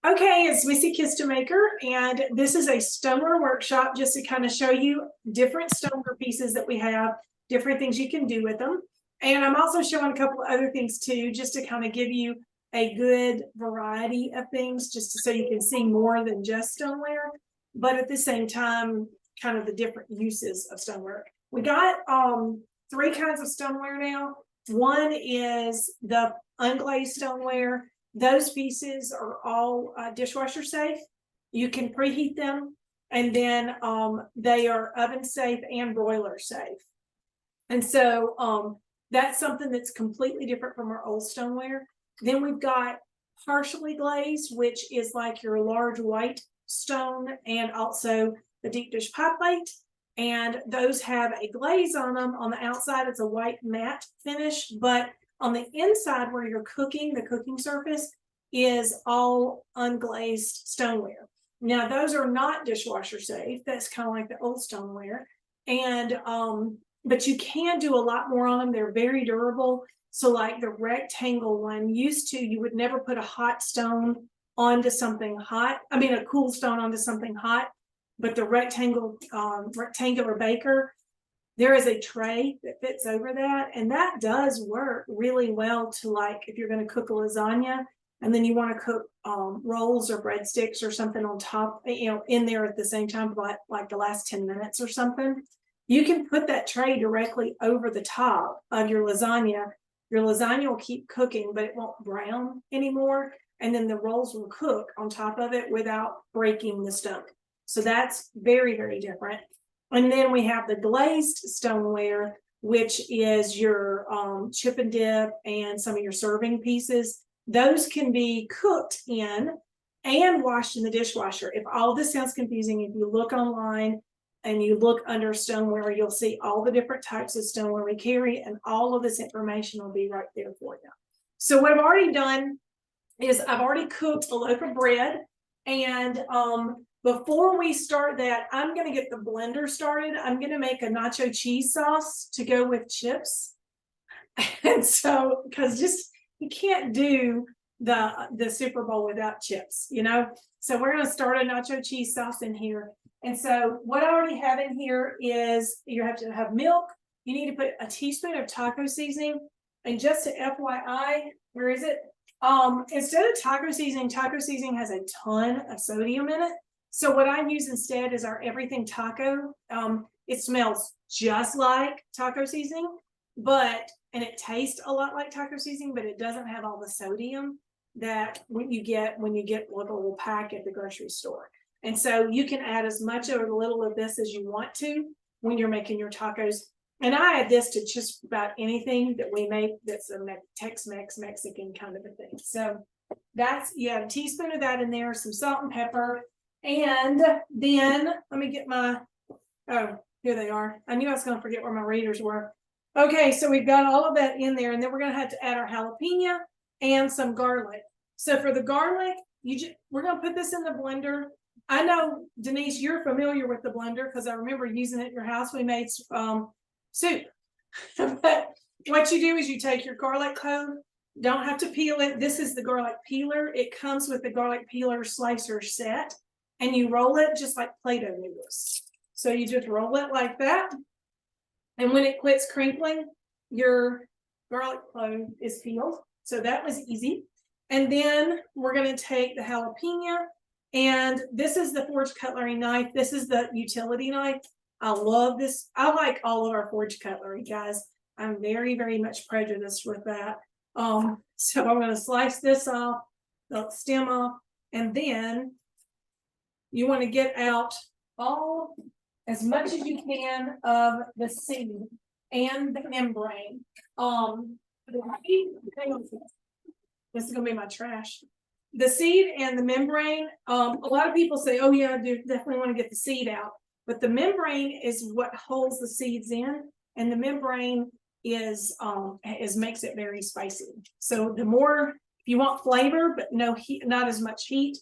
Okay, it's Missy Kistemaker, and this is a stoneware workshop just to kind of show you different stoneware pieces that we have, different things you can do with them. And I'm also showing a couple of other things too, just to kind of give you a good variety of things, just so you can see more than just stoneware, but at the same time, kind of the different uses of stoneware. We got three kinds of stoneware now. One is the unglazed stoneware. Those pieces are all dishwasher safe. You can preheat them, and then they are oven safe and broiler safe. And so that's something that's completely different from our old stoneware. Then we've got partially glazed, which is like your large white stone, and also the deep dish pie plate. And those have a glaze on them. On the outside, it's a white matte finish, but on the inside where you're cooking, the cooking surface is all unglazed stoneware. Now, those are not dishwasher safe. That's kind of like the old stoneware. And but you can do a lot more on them. They're very durable. So like the rectangle one used to, you would never put a hot stone onto something hot. I mean, a cool stone onto something hot. But the rectangular baker, there is a tray that fits over that, and that does work really well to, like, if you're going to cook a lasagna and then you want to cook rolls or breadsticks or something on top, in there at the same time, like the last 10 minutes or something. You can put that tray directly over the top of your lasagna. Your lasagna will keep cooking, but it won't brown anymore, and then the rolls will cook on top of it without breaking the stone. So that's very, very different. And then we have the glazed stoneware, which is your chip and dip and some of your serving pieces. Those can be cooked in and washed in the dishwasher. If all this sounds confusing, if you look online and you look under stoneware, you'll see all the different types of stoneware we carry, and all of this information will be right there for you. So what I've already done is I've already cooked a loaf of bread, and before we start that, I'm going to get the blender started. I'm going to make a nacho cheese sauce to go with chips. And so, because just you can't do the Super Bowl without chips, So we're going to start a nacho cheese sauce in here. And so what I already have in here is you have to have milk. You need to put a teaspoon of taco seasoning. And just to FYI, where is it? Instead of taco seasoning has a ton of sodium in it. So what I use instead is our everything taco. It smells just like taco seasoning, and it tastes a lot like taco seasoning, but it doesn't have all the sodium that when you get like a little pack at the grocery store. And so you can add as much or a little of this as you want to when you're making your tacos. And I add this to just about anything that we make that's a Tex-Mex Mexican kind of a thing. So that's, a teaspoon of that in there, some salt and pepper. And then let me get here they are. I knew I was going to forget where my readers were. Okay, so we've got all of that in there, and then we're going to have to add our jalapeno and some garlic. So for the garlic, we're going to put this in the blender. I know, Denise, you're familiar with the blender because I remember using it at your house. We made soup. But what you do is you take your garlic clove, don't have to peel it. This is the garlic peeler. It comes with the garlic peeler slicer set. And you roll it just like Play-Doh noodles. So you just roll it like that. And when it quits crinkling, your garlic clove is peeled. So that was easy. And then we're going to take the jalapeno. And this is the forged cutlery knife. This is the utility knife. I love this. I like all of our forged cutlery, guys. I'm very, very much prejudiced with that. So I'm going to slice this off, the stem off, and then you want to get out as much as you can of the seed and the membrane. This is going to be my trash. The seed and the membrane, a lot of people say, oh yeah, I do definitely want to get the seed out. But the membrane is what holds the seeds in, and the membrane makes it very spicy. So the more, if you want flavor, but no heat, not as much heat,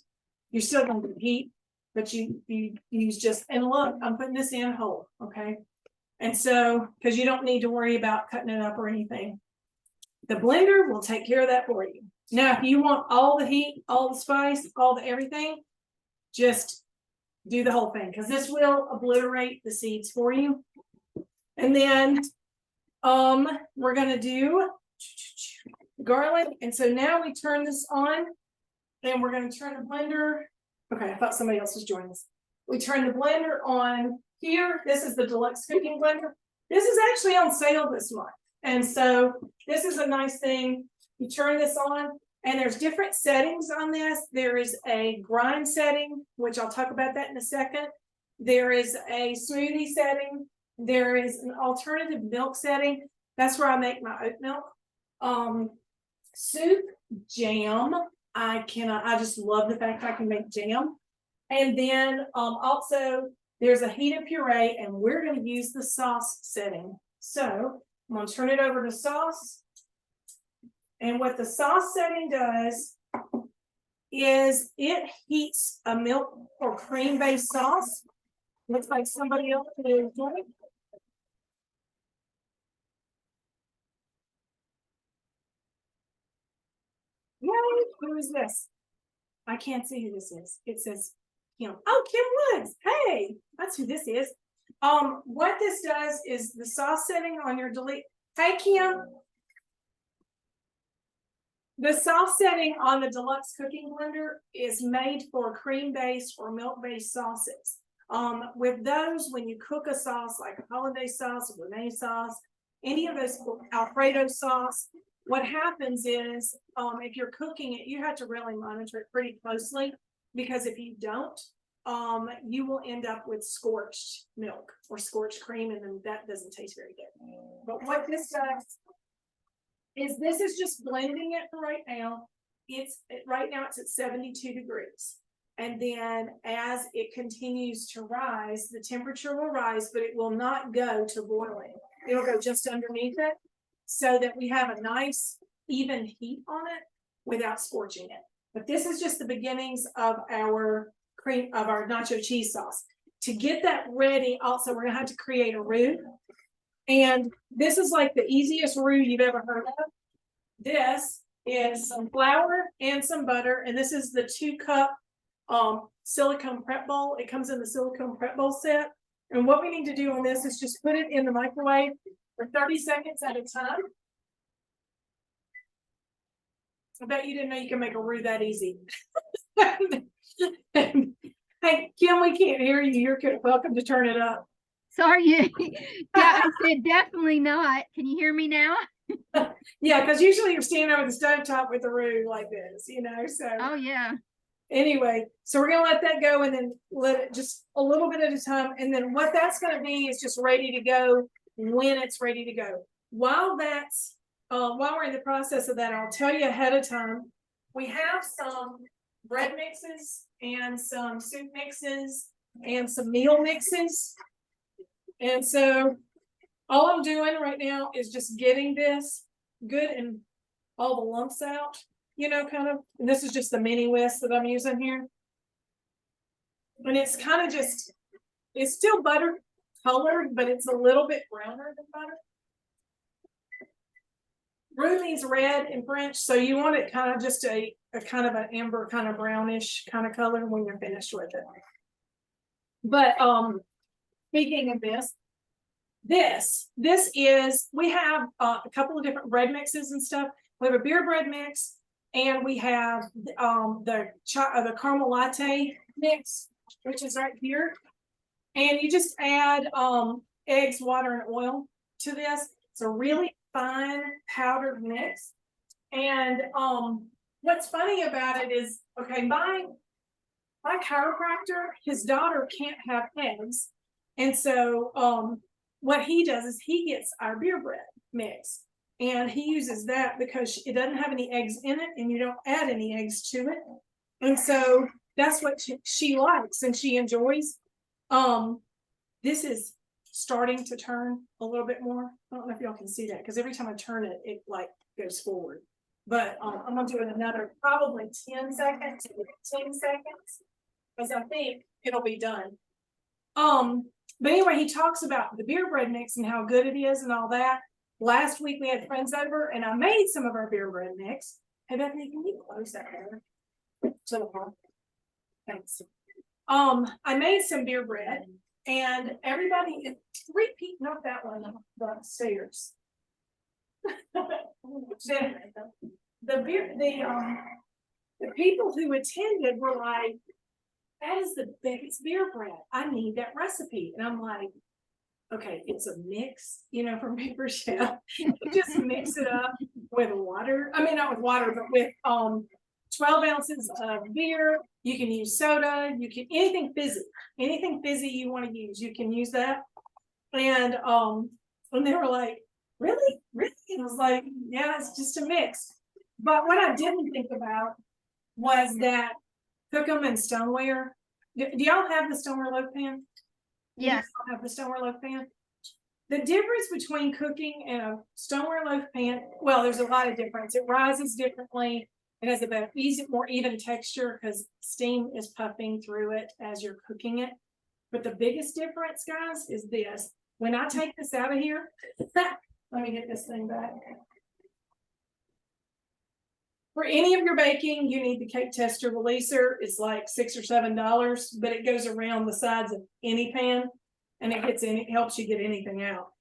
you're still going to get heat. But you use just, and look, I'm putting this in whole, okay? And so, because you don't need to worry about cutting it up or anything. The blender will take care of that for you. Now, if you want all the heat, all the spice, all the everything, just do the whole thing, because this will obliterate the seeds for you. And then we're gonna do garlic. And so now we turn this on, and we're gonna turn the blender. Okay, I thought somebody else was joining us. We turn the blender on here. This is the deluxe cooking blender. This is actually on sale this month. And so this is a nice thing. You turn this on, and there's different settings on this. There is a grind setting, which I'll talk about that in a second. There is a smoothie setting. There is an alternative milk setting. That's where I make my oat milk. Soup, jam. I just love the fact I can make jam. And then also there's a heated puree, and we're going to use the sauce setting. So I'm going to turn it over to sauce. And what the sauce setting does is it heats a milk or cream based sauce. Looks like somebody else is doing it. Yay, who is this? I can't see who this is. It says Kim. Oh, Kim Woods. Hey, that's who this is. What this does is the sauce setting on your delete. Hey, Kim. The sauce setting on the deluxe cooking blender is made for cream-based or milk-based sauces. With those, when you cook a sauce like a hollandaise sauce, a gourmet sauce, any of those, Alfredo sauce, what happens is if you're cooking it, you have to really monitor it pretty closely, because if you don't, you will end up with scorched milk or scorched cream, and then that doesn't taste very good. But what this does is this is just blending it for right now. Right now it's at 72 degrees. And then as it continues to rise, the temperature will rise, but it will not go to boiling. It'll go just underneath it, so that we have a nice even heat on it without scorching it. But this is just the beginnings of our nacho cheese sauce. To get that ready, also we're gonna have to create a roux. And this is like the easiest roux you've ever heard of. This is some flour and some butter, and this is the 2-cup silicone prep bowl. It comes in the silicone prep bowl set. And what we need to do on this is just put it in the microwave for 30 seconds at a time. I bet you didn't know you can make a roux that easy. Hey, Kim, we can't hear you. You're welcome to turn it up. Sorry, yeah, I said definitely not. Can you hear me now? Yeah, because usually you're standing over the stovetop with the roux like this, so. Oh, yeah. Anyway, so we're going to let that go, and then let it just a little bit at a time. And then what that's going to be is just ready to go when it's ready to go. While we're in the process of that, I'll tell you ahead of time, we have some bread mixes and some soup mixes and some meal mixes. And so all I'm doing right now is just getting this good and all the lumps out, kind of. And this is just the mini whisk that I'm using here. And it's kind of it's still butter colored, but it's a little bit browner than butter. Roux means red in French, so you want it kind of just a kind of an amber, kind of brownish kind of color when you're finished with it. But speaking of this is, we have a couple of different bread mixes and stuff. We have a beer bread mix, and we have the caramel latte mix, which is right here. And you just add eggs, water, and oil to this. It's a really fine powdered mix. And what's funny about it is, okay, my chiropractor, his daughter can't have eggs. And so what he does is he gets our beer bread mix, and he uses that because it doesn't have any eggs in it, and you don't add any eggs to it. And so that's what she likes and she enjoys. This is starting to turn a little bit more. I don't know if y'all can see that, because every time I turn it, it like goes forward. But I'm gonna do it another probably 10 seconds, 10 seconds, because I think it'll be done. But anyway, he talks about the beer bread mix and how good it is and all that. last week we had friends over and I made some of our beer bread mix. Hey Bethany, can you close that door? To the front? Thanks. I made some beer bread and everybody, repeat, not that one, the stairs. The people who attended were like, that is the biggest beer bread. I need that recipe. And I'm like, okay, it's a mix, from Paper Chef. You just mix it up with water. I mean, not with water, but with 12 ounces of beer. You can use soda. You can anything fizzy you want to use. You can use that. And they were like, really? And I was like, yeah, it's just a mix. But what I didn't think about was that cook them in Stoneware. Do y'all have the Stoneware loaf pan? Yes. You have the Stoneware loaf pan. The difference between cooking in a Stoneware loaf pan, well, there's a lot of difference. It rises differently. It has a better, more even texture because steam is puffing through it as you're cooking it. But the biggest difference, guys, is this. When I take this out of here, let me get this thing back. For any of your baking, you need the cake tester releaser. It's like $6 or $7, but it goes around the sides of any pan and it helps you get anything out.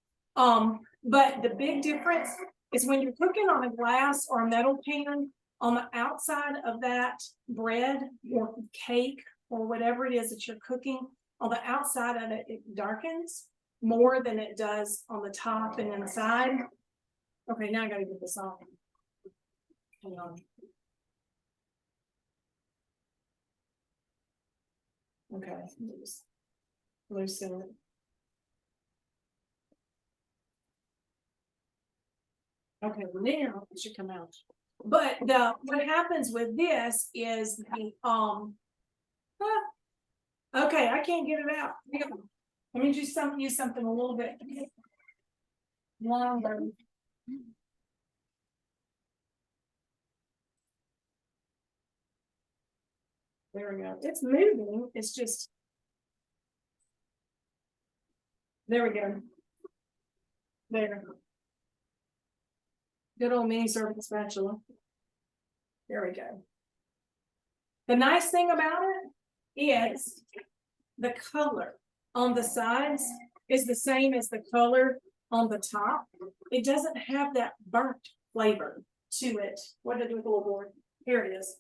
But the big difference is when you're cooking on a glass or a metal pan, on the outside of that bread or cake or whatever it is that you're cooking, on the outside of it, it darkens more than it does on the top and inside. Okay, now I gotta get this on. Hang on. Okay, just loosen it. Okay, well now it should come out. But what happens with this is the okay, I can't get it out. Let me just use something a little bit longer. There we go. It's moving. It's just. There we go. There. Good old mini serving spatula. There we go. The nice thing about it is the color on the sides is the same as the color on the top. It doesn't have that burnt flavor to it. What did I do with the little board? Here it is.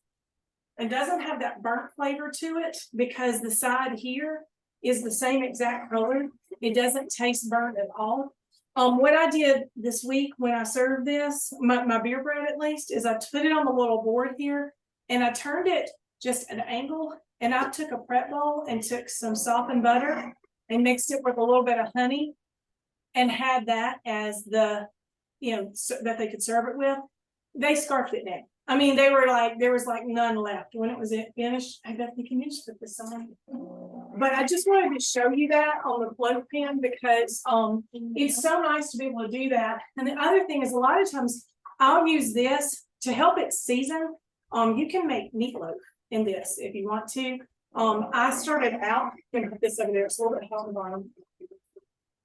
It doesn't have that burnt flavor to it because the side here is the same exact color. It doesn't taste burnt at all. What I did this week when I served this, my beer bread at least, is I put it on the little board here and I turned it just an angle and I took a prep bowl and took some softened butter and mixed it with a little bit of honey and had that as the, so that they could serve it with. They scarfed it down. I mean, they were like, there was like none left when it was finished. I bet you can just put this on. But I just wanted to show you that on the float pan because it's so nice to be able to do that. And the other thing is a lot of times I'll use this to help it season. You can make meatloaf in this if you want to. I started out, I'm gonna put this over there, it's a little bit hot on the bottom.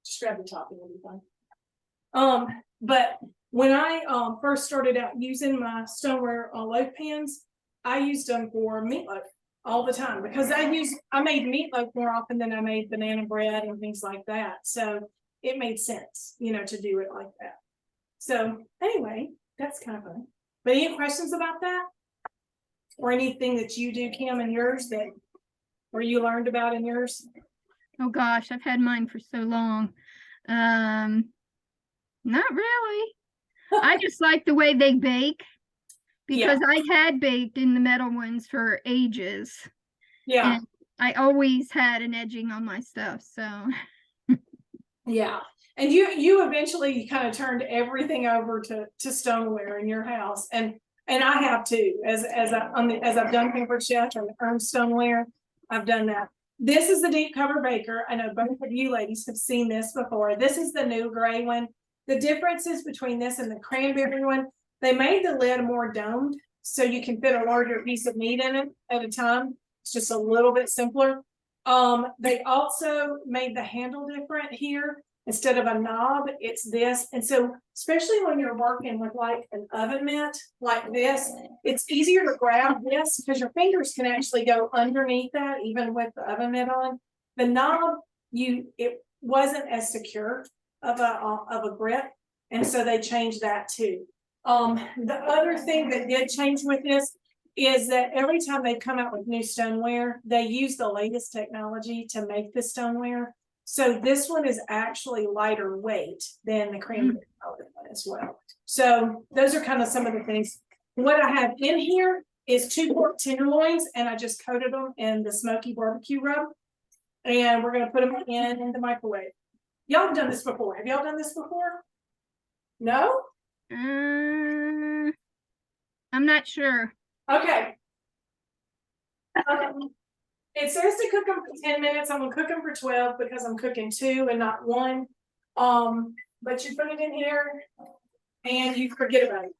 Just grab the top and it'll be fine. But when I first started out using my Stoneware loaf pans, I used them for meatloaf all the time because I made meatloaf more often than I made banana bread and things like that. So it made sense, to do it like that. So anyway, that's kind of fun. But any questions about that? Or anything that you do, Kim, in yours or you learned about in yours? Oh gosh, I've had mine for so long. Not really. I just like the way they bake because I had baked in the metal ones for ages. Yeah. And I always had an edging on my stuff, so. Yeah. And you eventually kind of turned everything over to Stoneware in your house. And I have too, as I've done Paper Chef and earned Stoneware, I've done that. This is the deep cover baker. I know both of you ladies have seen this before. This is the new gray one. The differences between this and the cranberry one, they made the lid more domed so you can fit a larger piece of meat in it at a time. It's just a little bit simpler. They also made the handle different here. Instead of a knob, it's this. And so, especially when you're working with like an oven mitt like this, it's easier to grab this because your fingers can actually go underneath that, even with the oven mitt on. The knob, it wasn't as secure of a grip, and so they changed that too. The other thing that did change with this is that every time they come out with new stoneware, they use the latest technology to make the stoneware. So this one is actually lighter weight than the cranberry colored one as well. So those are kind of some of the things. What I have in here is 2 pork tenderloins, and I just coated them in the smoky barbecue rub. And we're gonna put them in the microwave. Y'all have done this before. Have y'all done this before? No? I'm not sure. Okay. It says to cook them for 10 minutes. I'm gonna cook them for 12 because I'm cooking 2 and not 1. But you put it in here and you forget about it.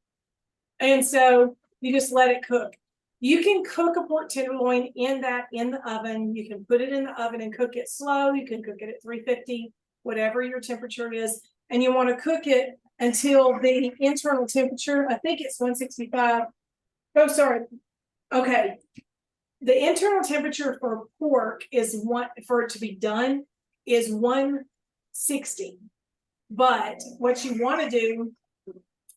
And so you just let it cook. You can cook a pork tenderloin in the oven. You can put it in the oven and cook it slow. You can cook it at 350, whatever your temperature is. And you want to cook it until the internal temperature, I think it's 165. Oh, sorry. Okay. The internal temperature for pork is for it to be done is 160. But what you want to do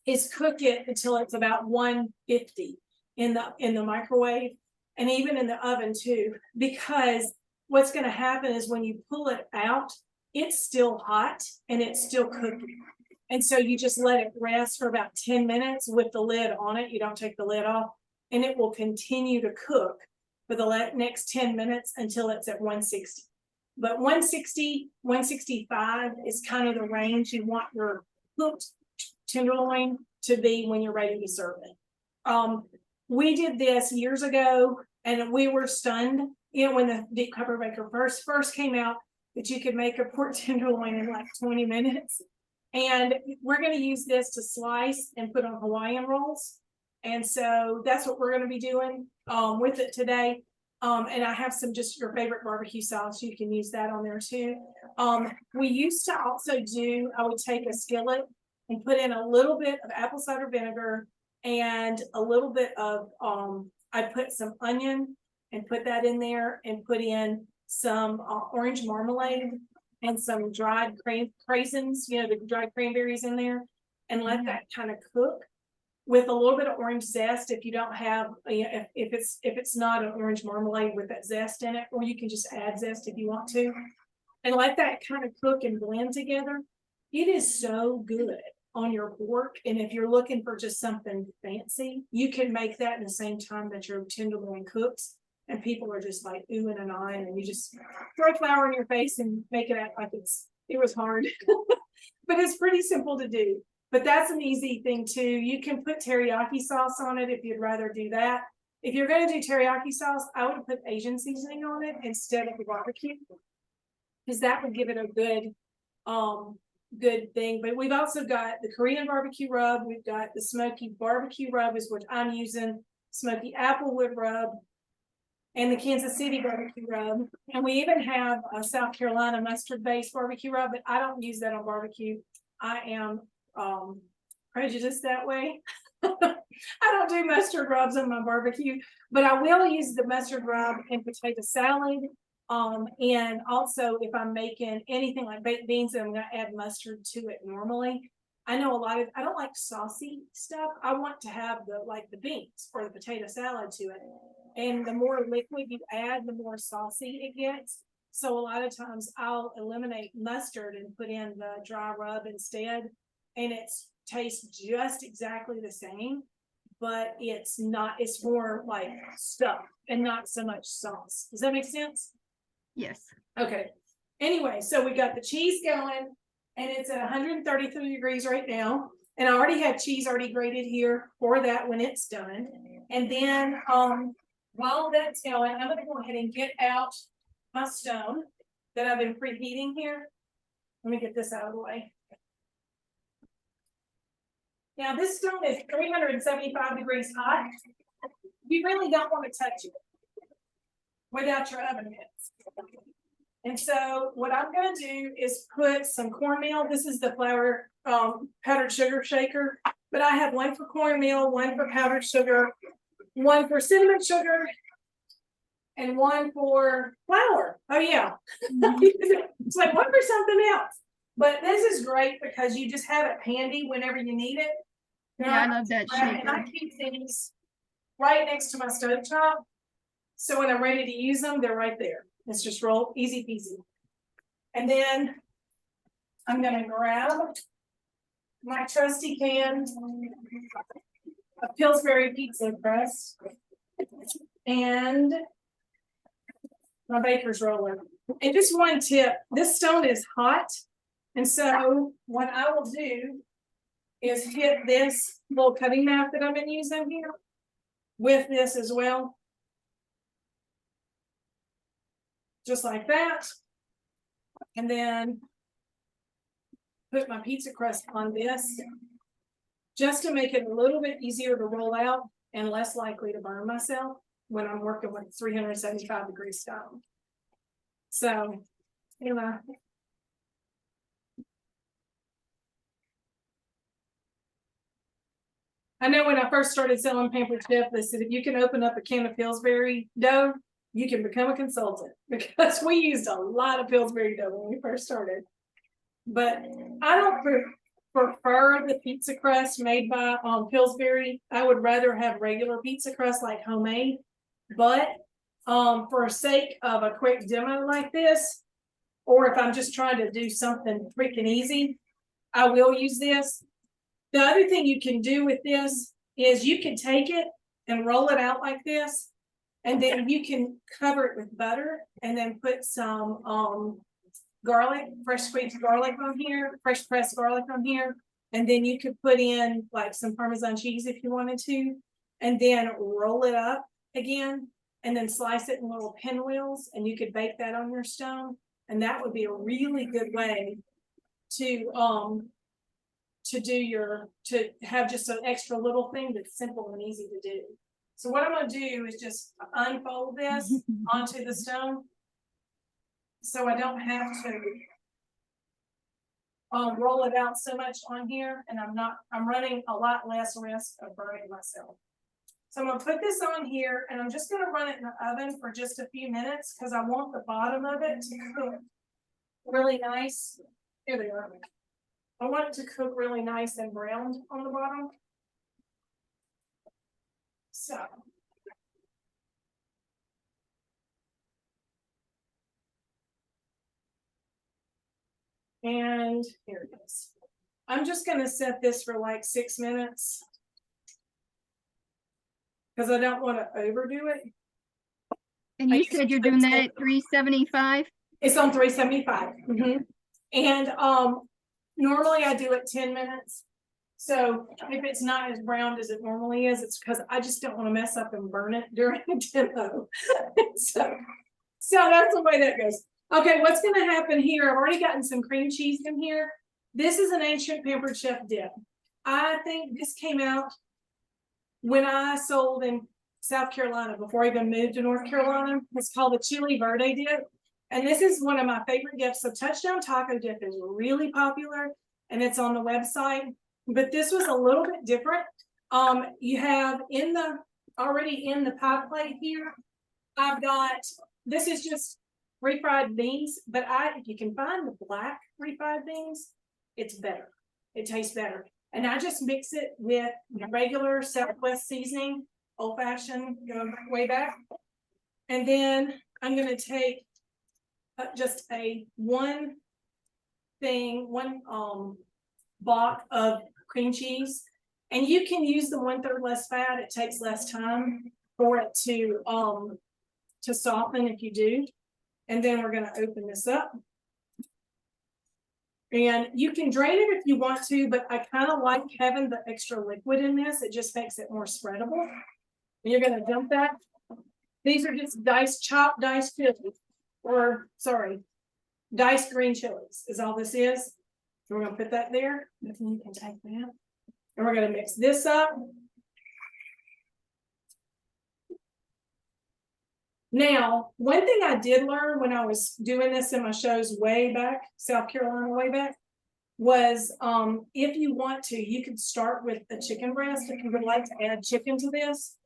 is cook it until it's about 150 in the microwave, and even in the oven too, because what's going to happen is when you pull it out, it's still hot and it's still cooking. And so you just let it rest for about 10 minutes with the lid on it. You don't take the lid off, and it will continue to cook for the next 10 minutes until it's at 160. But 160, 165 is kind of the range you want your cooked tenderloin to be when you're ready to serve it. We did this years ago, and we were stunned, when the deep cover maker first came out, that you could make a pork tenderloin in like 20 minutes. And we're going to use this to slice and put on Hawaiian rolls. And so that's what we're going to be doing with it today. And I have some just your favorite barbecue sauce. You can use that on there too. We used to also I would take a skillet and put in a little bit of apple cider vinegar and a little bit of, I put some onion and put that in there, and put in some orange marmalade and some dried craisins, the dried cranberries in there, and let that kind of cook with a little bit of orange zest. If you don't have, if it's not an orange marmalade with that zest in it, or you can just add zest if you want to, and let that kind of cook and blend together. It is so good on your pork. And if you're looking for just something fancy, you can make that in the same time that your tenderloin cooks, and people are just like oohing and ahhing, and you just throw flour in your face and make it act like it was hard. But it's pretty simple to do. But that's an easy thing too. You can put teriyaki sauce on it if you'd rather do that. If you're going to do teriyaki sauce, I would put Asian seasoning on it instead of the barbecue, because that would give it a good thing. But we've also got the Korean barbecue rub. We've got the smoky barbecue rub is what I'm using, smoky applewood rub, and the Kansas City barbecue rub. And we even have a South Carolina mustard based barbecue rub, but I don't use that on barbecue. I am prejudiced that way. I don't do mustard rubs on my barbecue, but I will use the mustard rub in potato salad. And also if I'm making anything like baked beans, I'm going to add mustard to it normally. I know I don't like saucy stuff. I want to have the beans or the potato salad to it. And the more liquid you add, the more saucy it gets. So a lot of times I'll eliminate mustard and put in the dry rub instead. And it tastes just exactly the same, but it's more like stuff and not so much sauce. Does that make sense? Yes. Okay. Anyway, so we got the cheese going, and it's at 133 degrees right now. And I already have cheese already grated here for that when it's done. And then while that's going, I'm going to go ahead and get out my stone that I've been preheating here. Let me get this out of the way. Now this stone is 375 degrees hot. You really don't want to touch it without your oven mitts. And so what I'm gonna do is put some cornmeal. This is the flour powdered sugar shaker, but I have one for cornmeal, one for powdered sugar, one for cinnamon sugar, and one for flour. Oh yeah. It's like one for something else. But this is great because you just have it handy whenever you need it. Yeah, I love that And I shaker. keep things right next to my stove top. So when I'm ready to use them, they're right there. It's just roll easy peasy. And then I'm gonna grab my trusty can of Pillsbury pizza crust and my baker's roller. And just one tip, this stone is hot. And so what I will do is hit this little cutting mat that I've been using here with this as well. Just like that. And then put my pizza crust on this just to make it a little bit easier to roll out and less likely to burn myself when I'm working with 375-degree stone. So, you know. I know when I first started selling pampered chef, they said if you can open up a can of Pillsbury dough, you can become a consultant, because we used a lot of Pillsbury dough when we first started. But I don't prefer the pizza crust made by Pillsbury. I would rather have regular pizza crust like homemade. But for sake of a quick demo like this, or if I'm just trying to do something freaking easy, I will use this. The other thing you can do with this is you can take it and roll it out like this, and then you can cover it with butter and then put some garlic, fresh squeezed garlic on here, fresh pressed garlic on here. And then you could put in like some Parmesan cheese if you wanted to, and then roll it up again, and then slice it in little pinwheels, and you could bake that on your stone. And that would be a really good way to have just an extra little thing that's simple and easy to do. So what I'm going to do is just unfold this onto the stone, so I don't have to roll it out so much on here, and I'm running a lot less risk of burning myself. So I'm gonna put this on here, and I'm just gonna run it in the oven for just a few minutes because I want the bottom of it to cook really nice. Here they are. I want it to cook really nice and browned on the bottom. So. And here it is. I'm just gonna set this for like 6 minutes because I don't want to overdo it. And you said you're doing that at 375? It's on 375. And normally I do it 10 minutes. So if it's not as browned as it normally is, it's because I just don't want to mess up and burn it during the demo. so that's the way that goes. Okay, what's going to happen here? I've already gotten some cream cheese in here. This is an ancient pampered chef dip. I think this came out when I sold in South Carolina before I even moved to North Carolina. It's called the Chili Verde dip. And this is one of my favorite dips. So Touchdown Taco Dip is really popular, and it's on the website. But this was a little bit different. You have already in the pie plate here, I've got, this is just refried beans, but if you can find the black refried beans, it's better. It tastes better. And I just mix it with regular Southwest seasoning, old fashioned, going way back. And then I'm going to take just one block of cream cheese, and you can use the 1/3 less fat. It takes less time for it to soften if you do. And then we're going to open this up, and you can drain it if you want to, but I kind of like having the extra liquid in this. It just makes it more spreadable. And you're going to dump that. These are just diced chilies, diced green chilies is all this is. So we're going to put that there. And you can take that. And we're going to mix this up. Now, one thing I did learn when I was doing this in my shows way back, South Carolina way back, was if you want to, you can start with a chicken breast. If you would like to add chicken to this,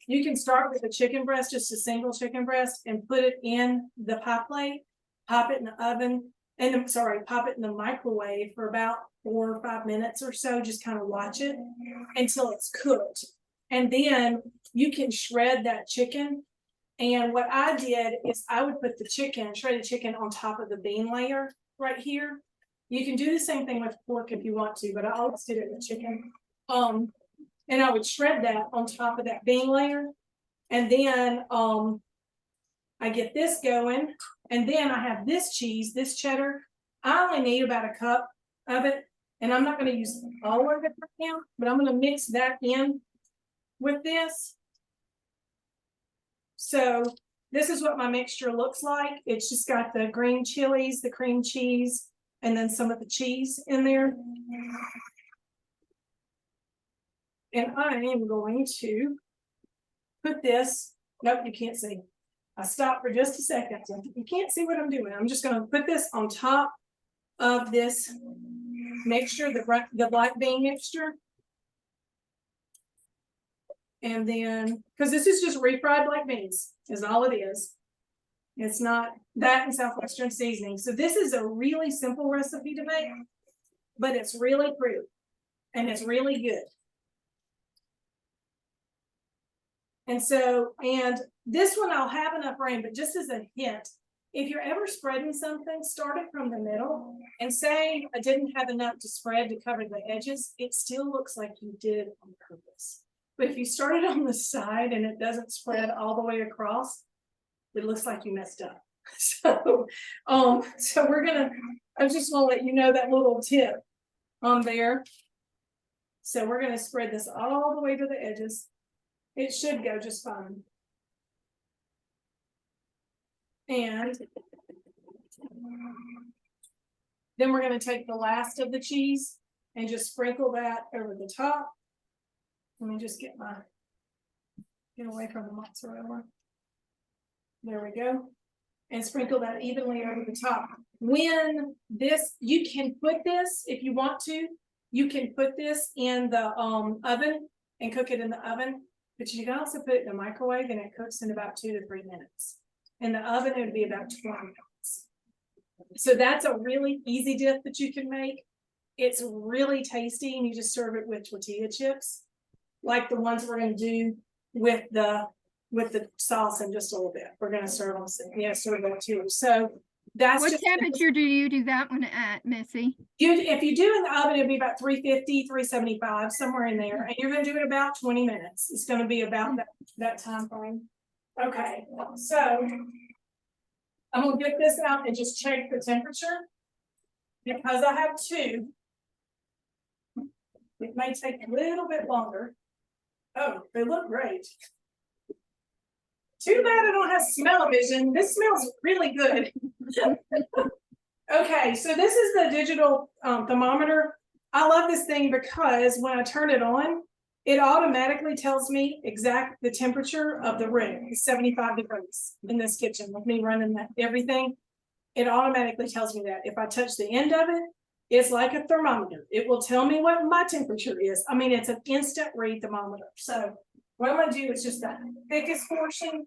you can start with a chicken breast, just a single chicken breast, and put it in the pie plate, pop it in the oven, and I'm sorry, pop it in the microwave for about 4 or 5 minutes or so. Just kind of watch it until it's cooked. And then you can shred that chicken. And what I did is I would put the chicken, shredded chicken, on top of the bean layer right here. You can do the same thing with pork if you want to, but I always did it with chicken. And I would shred that on top of that bean layer. And then I get this going. And then I have this cheese, this cheddar. I only need about a cup of it. And I'm not going to use all of it right now, but I'm going to mix that in with this. So this is what my mixture looks like. It's just got the green chilies, the cream cheese, and then some of the cheese in there. And I am going to put this, nope, you can't see. I stopped for just a second. You can't see what I'm doing. I'm just going to put this on top of this mixture, the black bean mixture. And then, because this is just refried black beans, is all it is. It's not that and Southwestern seasoning. So this is a really simple recipe to make, but it's really pretty and it's really good. And so, and this one I'll have enough rain, but just as a hint, if you're ever spreading something, start it from the middle and say I didn't have enough to spread to cover the edges, it still looks like you did on purpose. But if you start it on the side and it doesn't spread all the way across, it looks like you messed up. So we're gonna, I just want to let you know that little tip on there. So we're gonna spread this all the way to the edges. It should go just fine. And then we're gonna take the last of the cheese and just sprinkle that over the top. Let me just get away from the mozzarella. There we go. And sprinkle that evenly over the top. When this, you can put this, if you want to, you can put this in the oven and cook it in the oven, but you can also put it in the microwave and it cooks in about 2 to 3 minutes. In the oven, it would be about 20 minutes. So that's a really easy dip that you can make. It's really tasty, and you just serve it with tortilla chips, like the ones we're going to do with the sauce in just a little bit. We're going to serve them, serve them too. So that's what temperature do you do that one at, Missy? If you do in the oven, it'll be about 350, 375, somewhere in there, and you're going to do it about 20 minutes. It's going to be about that time frame. Okay, so I'm going to get this out and just check the temperature because I have two. It may take a little bit longer. Oh, they look great. Too bad I don't have smell-o-vision. This smells really good. Okay, so this is the digital thermometer. I love this thing because when I turn it on, it automatically tells me the temperature of the room. It's 75 degrees in this kitchen with me running everything. It automatically tells me that. If I touch the end of it, it's like a thermometer. It will tell me what my temperature is. I mean, it's an instant read thermometer. So what I'm going to do is just the thickest portion.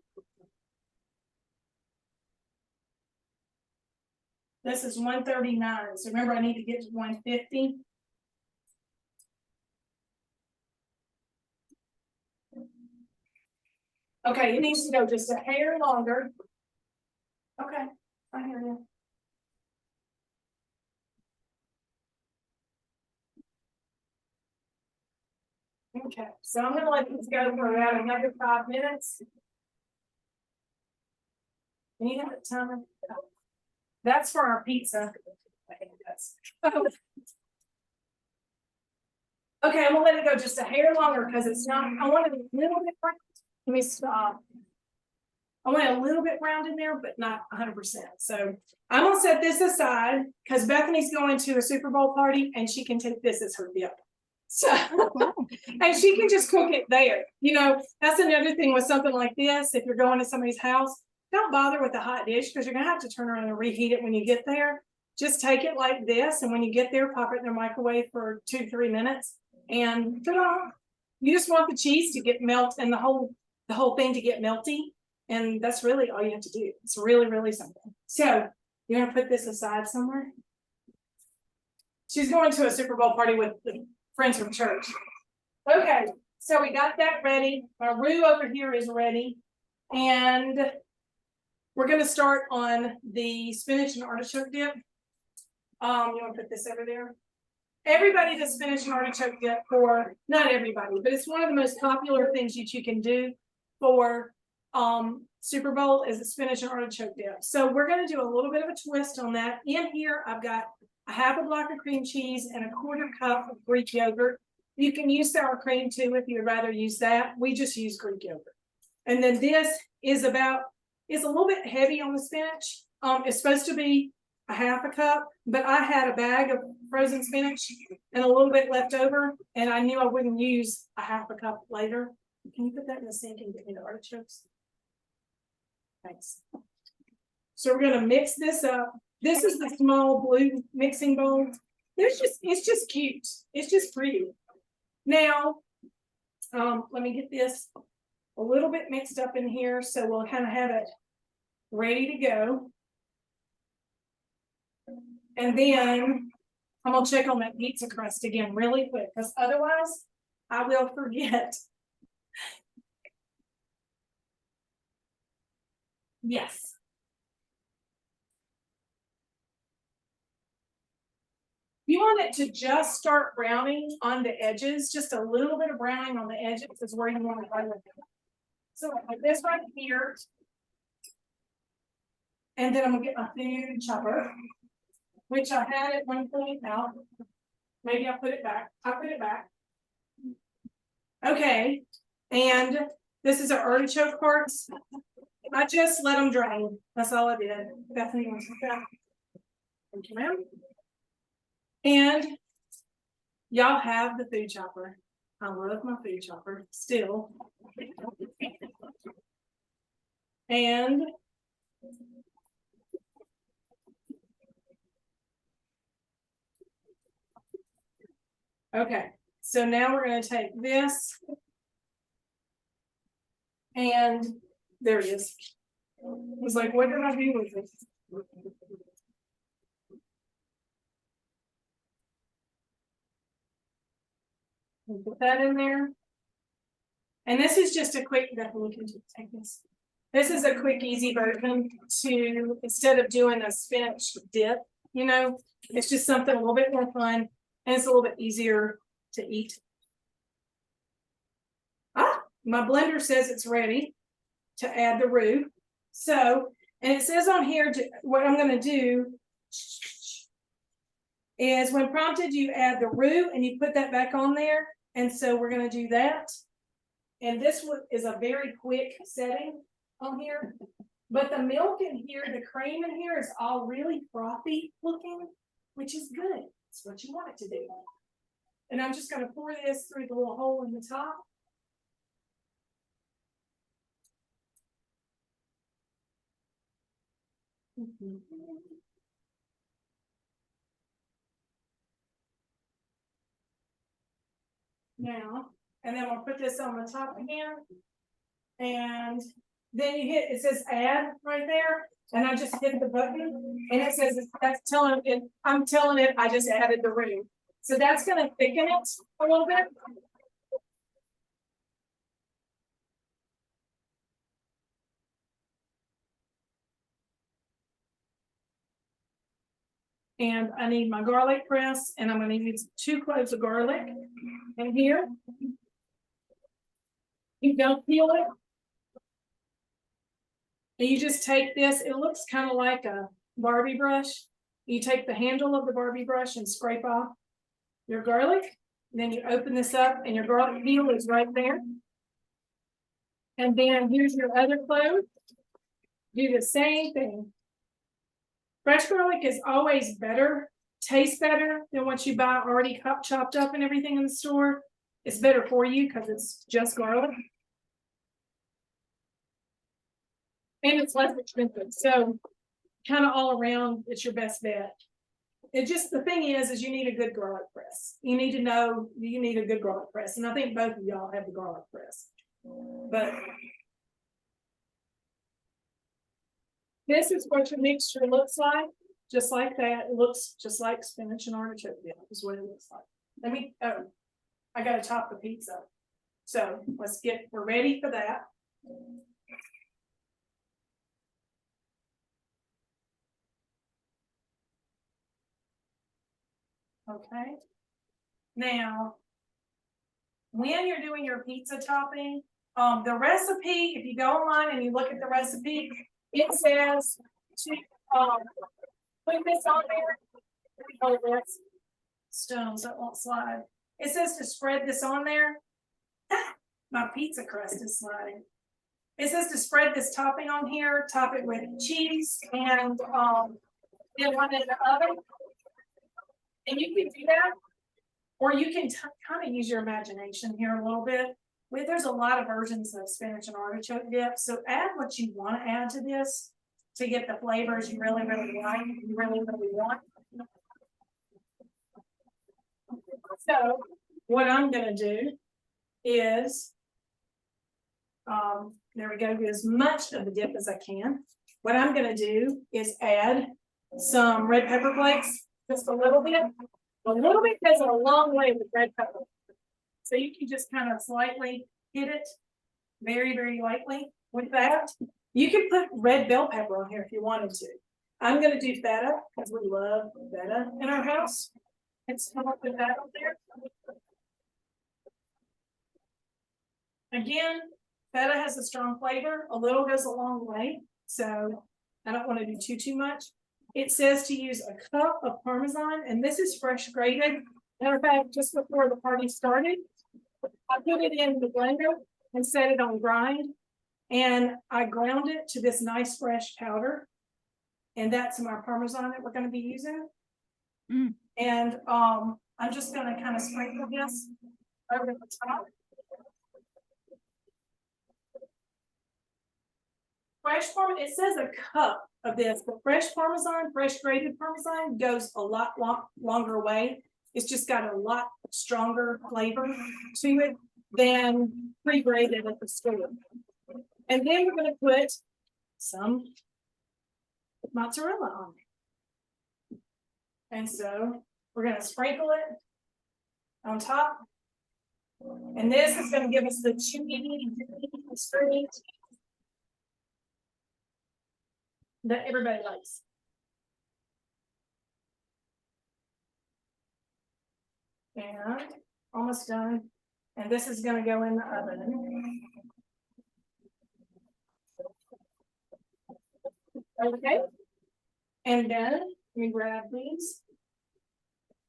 This is 139. So remember, I need to get to 150. Okay, it needs to go just a hair longer. Okay, I hear you. Okay, so I'm gonna let this go for about another 5 minutes. And you have a timer? That's for our pizza. Okay, I'm gonna let it go just a hair longer because it's not, I want it a little bit brown. Let me stop. I want it a little bit brown in there, but not 100%. So I'm gonna set this aside because Bethany's going to a Super Bowl party and she can take this as her dip. So, and she can just cook it there. You know, that's another thing with something like this. If you're going to somebody's house, don't bother with the hot dish because you're gonna have to turn around and reheat it when you get there. Just take it like this, and when you get there, pop it in the microwave for 2-3 minutes, and ta-da! You just want the cheese to get melt and the whole thing to get melty, and that's really all you have to do. It's really, really simple. So you're gonna put this aside somewhere. She's going to a Super Bowl party with the friends from church. Okay, so we got that ready. Our roux over here is ready, and we're gonna start on the spinach and artichoke dip. You want to put this over there? Everybody does spinach and artichoke dip for, not everybody, but it's one of the most popular things that you can do for Super Bowl is a spinach and artichoke dip. So we're going to do a little bit of a twist on that. In here, I've got a half a block of cream cheese and a 1/4 cup of Greek yogurt. You can use sour cream too if you'd rather use that. We just use Greek yogurt. And then this is a little bit heavy on the spinach. It's supposed to be a half a cup, but I had a bag of frozen spinach and a little bit left over, and I knew I wouldn't use a half a cup later. Can you put that in the sink and get me the artichokes? Thanks. So we're gonna mix this up. This is the small blue mixing bowl. It's just cute. It's just pretty. Now, let me get this a little bit mixed up in here, so we'll kind of have it ready to go. And then I'm gonna check on that pizza crust again really quick, because otherwise I will forget. Yes. You want it to just start browning on the edges, just a little bit of browning on the edges is where you want to go with it. So like this right here. And then I'm gonna get my food chopper, which I had at one point out. Maybe I'll put it back. I'll put it back. Okay, and this is our artichoke parts. I just let them drain. That's all I did. Bethany wants to that. Thank you, ma'am. And y'all have the food chopper. I love my food chopper still. And okay, so now we're going to take this, and there it is. I was like, what did I do with this? Put that in there. And this is just a quick, definitely can take this. This is a quick, easy version to, instead of doing a spinach dip, you know, it's just something a little bit more fun, and it's a little bit easier to eat. Ah, my blender says it's ready to add the roux. So, and it says on here, what I'm going to do is when prompted, you add the roux and you put that back on there. And so we're going to do that. And this one is a very quick setting on here. But the milk in here, the cream in here is all really frothy looking, which is good. It's what you want it to do. And I'm just going to pour this through the little hole in the top. Now, and then we'll put this on the top again. And then you hit, it says add right there. And I just hit the button and it says, that's telling it, I'm telling it, I just added the roux. So that's going to thicken it a little bit. And I need my garlic press, and I'm going to use 2 cloves of garlic in here. You don't peel it. And you just take this, it looks kind of like a Barbie brush. You take the handle of the Barbie brush and scrape off your garlic. And then you open this up and your garlic peel is right there. And then here's your other clove. Do the same thing. Fresh garlic is always better, tastes better than what you buy already chopped up and everything in the store. It's better for you because it's just garlic. and it's less expensive. So kind of all around, it's your best bet. It just, the thing is you need a good garlic press. You need to know you need a good garlic press. And I think both of y'all have the garlic press. But this is what your mixture looks like. Just like that. It looks just like spinach and artichoke dip is what it looks like. Let me, oh, I gotta top the pizza. So we're ready for that. Okay. Now, when you're doing your pizza topping, the recipe, if you go online and you look at the recipe, it says to put this on there. Oh, that's stones that won't slide. It says to spread this on there. My pizza crust is sliding. It says to spread this topping on here, top it with cheese, and then one in the oven. And you can do that, or you can kind of use your imagination here a little bit. There's a lot of versions of spinach and artichoke dip, so add what you want to add to this to get the flavors you really, really like, you really, really want. So what I'm gonna do is, there we go, get as much of the dip as I can. What I'm gonna do is add some red pepper flakes, just a little bit. A little bit goes a long way with red pepper. So you can just kind of slightly hit it, very, very lightly with that. You can put red bell pepper on here if you wanted to. I'm gonna do feta because we love feta in our house. Let's come up with that up there. Again, feta has a strong flavor. A little goes a long way, so I don't want to do too much. It says to use a cup of Parmesan, and this is fresh grated. Matter of fact, just before the party started, I put it in the blender and set it on grind, and I ground it to this nice fresh powder. And that's my Parmesan that we're going to be using. And I'm just going to kind of sprinkle this over the top. Fresh Parmesan, it says a cup of this, but fresh Parmesan, fresh grated Parmesan goes a lot longer way. It's just got a lot stronger flavor to it than pre-grated at the store. And then we're going to put some mozzarella on it. And so we're going to sprinkle it on top. And this is going to give us the chewy experience that everybody likes. And almost done. And this is going to go in the oven. Okay. And then we grab these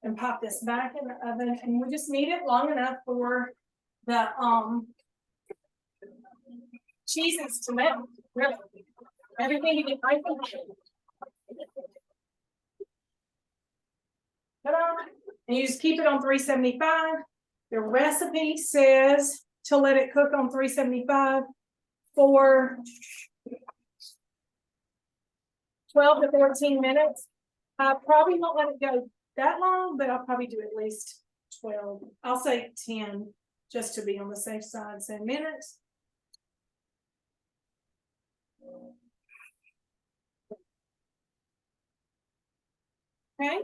and pop this back in the oven, and we just need it long enough for the cheeses to melt. Really. Everything you get right from and you just keep it on 375. The recipe says to let it cook on 375 for 12 to 14 minutes. I probably won't let it go that long, but I'll probably do at least 12. I'll say 10 just to be on the safe side. 10 minutes. Okay.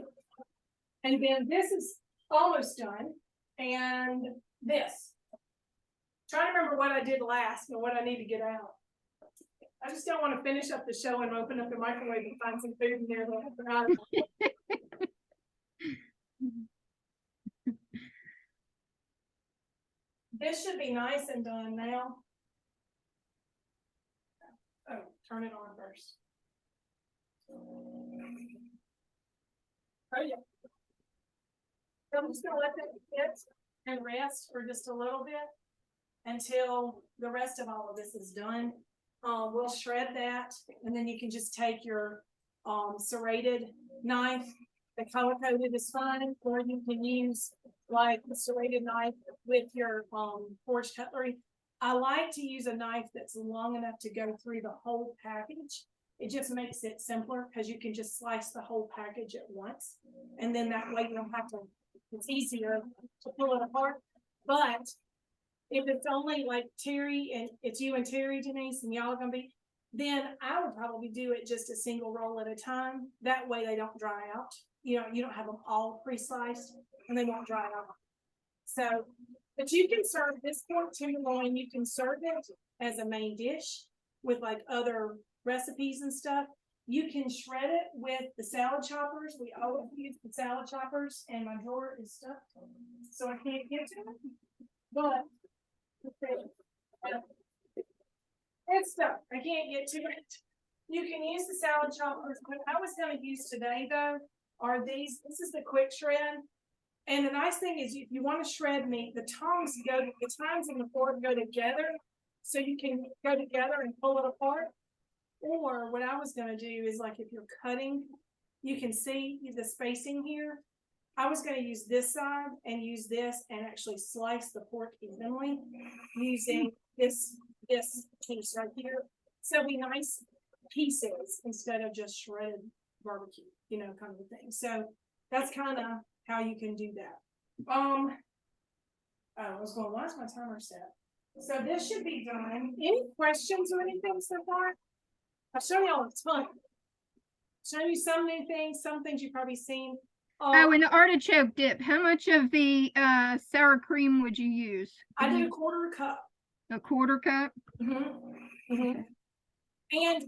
And then this is almost done. And this. Trying to remember what I did last and what I need to get out. I just don't want to finish up the show and open up the microwave and find some food in there that I forgot about. This should be nice and done now. Oh, turn it on first. Oh, yeah. So I'm just going to let that sit and rest for just a little bit until the rest of all of this is done. We'll shred that, and then you can just take your serrated knife. The color coded is fine, or you can use like the serrated knife with your forged cutlery I like to use a knife that's long enough to go through the whole package. It just makes it simpler because you can just slice the whole package at once. And then that way you don't have to, it's easier to pull it apart. But if it's only like Terry and it's you and Terry, Denise, and y'all are gonna be, then I would probably do it just a single roll at a time. That way they don't dry out. You don't have them all pre-sliced and they won't dry out. So, but you can serve this pork tenderloin, you can serve it as a main dish with like other recipes and stuff. You can shred it with the salad choppers. We always use the salad choppers, and my drawer is stuffed, so I can't get to it. But it's stuck. I can't get to it. You can use the salad choppers. What I was going to use today, though, are these. This is the quick shred. And the nice thing is, if you want to shred meat, the tongs and the fork go together, so you can go together and pull it apart. Or what I was going to do is, like, if you're cutting, you can see the spacing here. I was going to use this side and use this and actually slice the pork evenly using this piece right here. So it'll be nice pieces instead of just shredded barbecue, kind of a thing. So that's kind of how you can do that. I was going, why is my timer set? So this should be done. Any questions or anything so far? I've shown you all a ton. Show you some new things, some things you've probably seen. Oh, and the artichoke dip. How much of the sour cream would you use? I did a quarter cup. A quarter cup? Mm-hmm. Mm-hmm. And,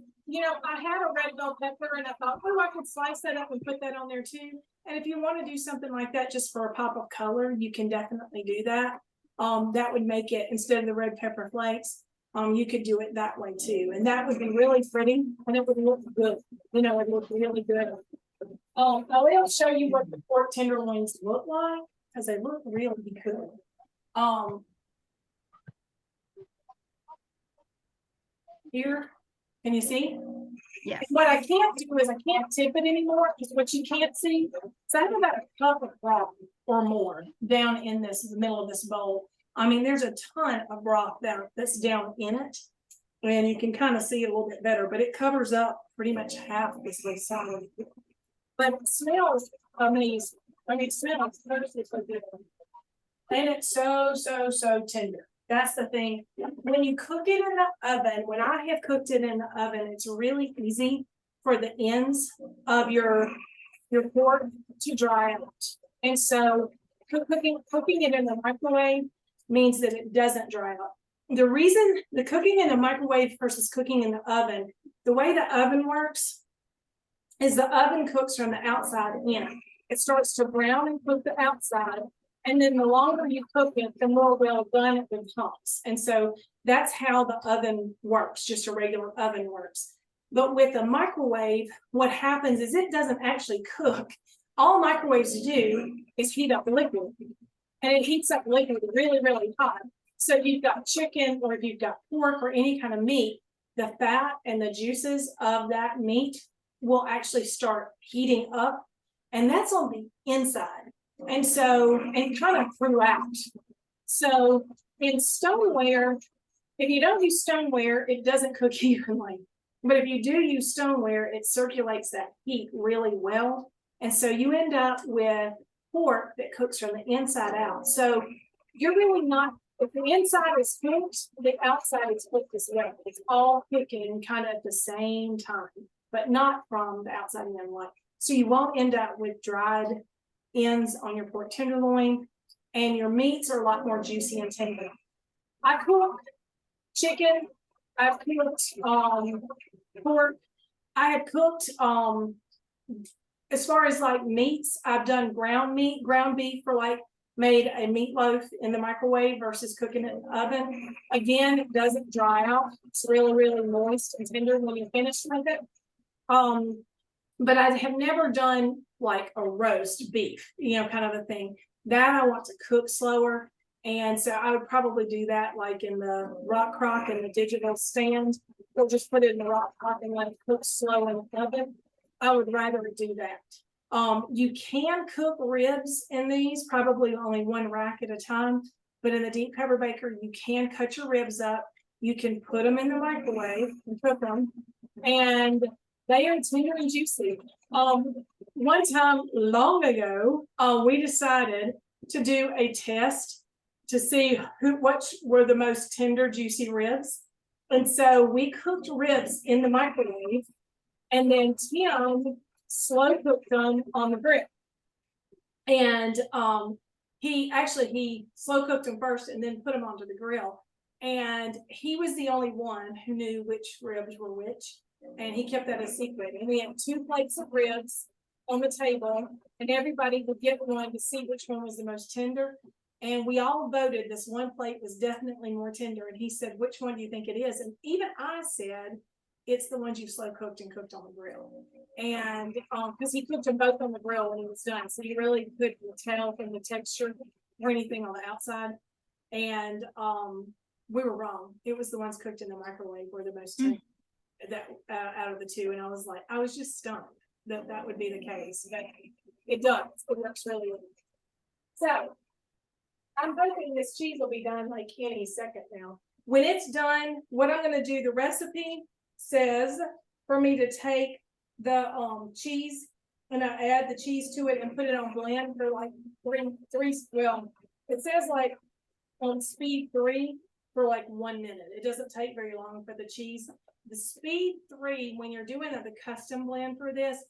I had a red bell pepper and I thought, oh, I could slice that up and put that on there too. And if you want to do something like that just for a pop of color, you can definitely do that. That would make it, instead of the red pepper flakes, you could do it that way too. And that would be really pretty and it would look good. It would look really good. I will show you what the pork tenderloins look like because they look really good. Here, can you see? Yes. What I can't do is I can't tip it anymore because what you can't see. So I have about a cup of broth or more down in the middle of this bowl. I mean, there's a ton of broth that's down in it. And you can kind of see it a little bit better, but it covers up pretty much half of this little salad. But it smells amazing. It smells so good. And it's so tender. That's the thing. When you cook it in the oven, when I have cooked it in the oven, it's really easy for the ends of your pork to dry out. And so cooking it in the microwave means that it doesn't dry out. The reason the cooking in the microwave versus cooking in the oven, the way the oven works is the oven cooks from the outside in. It starts to brown and cook the outside. And then the longer you cook it, the more well done it becomes. And so that's how the oven works, just a regular oven works. But with a microwave, what happens is it doesn't actually cook. All microwaves do is heat up liquid. And it heats up liquid really, really hot. So if you've got chicken or if you've got pork or any kind of meat, the fat and the juices of that meat will actually start heating up. And that's on the inside. And so, and kind of throughout. So in stoneware, if you don't use stoneware, it doesn't cook evenly. But if you do use stoneware, it circulates that heat really well. And so you end up with pork that cooks from the inside out. So you're really not, if the inside is cooked, the outside is cooked as well. It's all cooking kind of at the same time, but not from the outside in like. So you won't end up with dried ends on your pork tenderloin, and your meats are a lot more juicy and tender. I cook chicken. I've cooked pork. I have cooked as far as like meats. I've done ground beef for like made a meatloaf in the microwave versus cooking it in the oven. Again, it doesn't dry out. It's really, really moist and tender when you finish with it. But I have never done like a roast beef, kind of a thing. That I want to cook slower. And so I would probably do that like in the rock crock and the digital stand. Or just put it in the rock crock and let it cook slow in the oven. I would rather do that. You can cook ribs in these, probably only one rack at a time. but in the deep cover baker, you can cut your ribs up. You can put them in the microwave and cook them, and they are tender and juicy. One time long ago, we decided to do a test to see which were the most tender, juicy ribs. And so we cooked ribs in the microwave, and then Tim slow cooked them on the grill. And he slow cooked them first and then put them onto the grill. And he was the only one who knew which ribs were which. And he kept that a secret. And we had 2 plates of ribs on the table, and everybody would get one to see which one was the most tender. And we all voted this one plate was definitely more tender. And he said, which one do you think it is? And even I said, it's the ones you slow cooked and cooked on the grill. And because he cooked them both on the grill when he was done. So you really couldn't tell from the texture or anything on the outside. And we were wrong. It was the ones cooked in the microwave were the most tender out of the 2. And I was just stunned that would be the case. But it does. It works really well. So I'm hoping this cheese will be done like any second now. When it's done, what I'm going to do, the recipe says for me to take the cheese and I add the cheese to it and put it on blend for like it says like on speed 3 for like 1 minute. It doesn't take very long for the cheese. The speed 3, when you're doing the custom blend for this,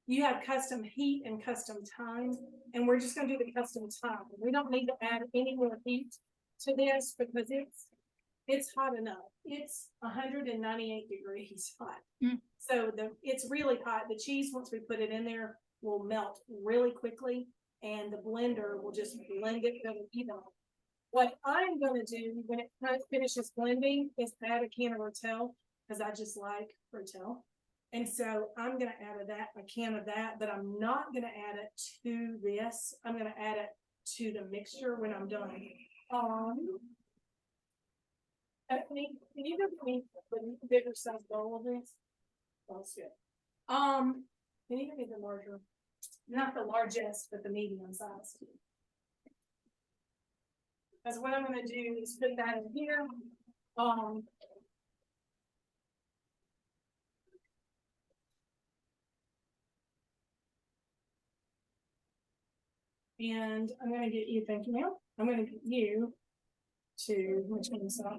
you have custom heat and custom time, and we're just going to do the custom time. We don't need to add any more heat to this because it's hot enough. It's 198 degrees hot. So it's really hot. The cheese, once we put it in there, will melt really quickly, and the blender will just blend it really evenly. What I'm going to do when it finishes blending is add a can of Rotel, because I just like Rotel. And so I'm going to add a can of that, but I'm not going to add it to this. I'm going to add it to the mixture when I'm done. Can you give me the bigger size bowl of this? That's good. Can you give me the larger, not the largest, but the medium size? Because what I'm going to do is put that in here. And I'm going to get you, thank you, ma'am. I'm going to get you to, which one is that?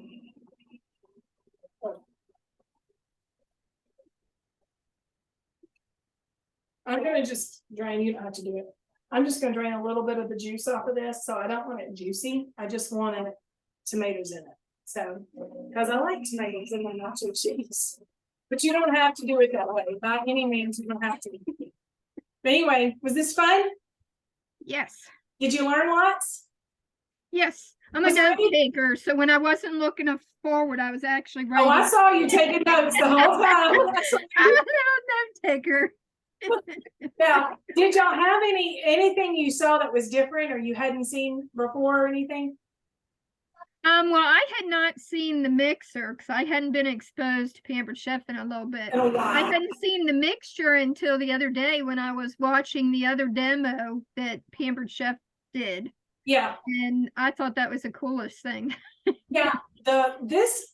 I'm going to just drain, you don't have to do it. I'm just going to drain a little bit of the juice off of this. So I don't want it juicy. I just want tomatoes in it. So, because I like tomatoes in my nacho cheese. But you don't have to do it that way. By any means, you don't have to. But anyway, was this fun? Yes. Did you learn lots? Yes. I'm a note taker, so when I wasn't looking forward, I was actually writing. Oh, I saw you taking notes the whole time. I'm a little note taker. Now, did y'all have anything you saw that was different or you hadn't seen before or anything? Well, I had not seen the mixer because I hadn't been exposed to Pampered Chef in a little bit. Oh, wow. I hadn't seen the mixture until the other day when I was watching the other demo that Pampered Chef did. Yeah. And I thought that was the coolest thing. Yeah. This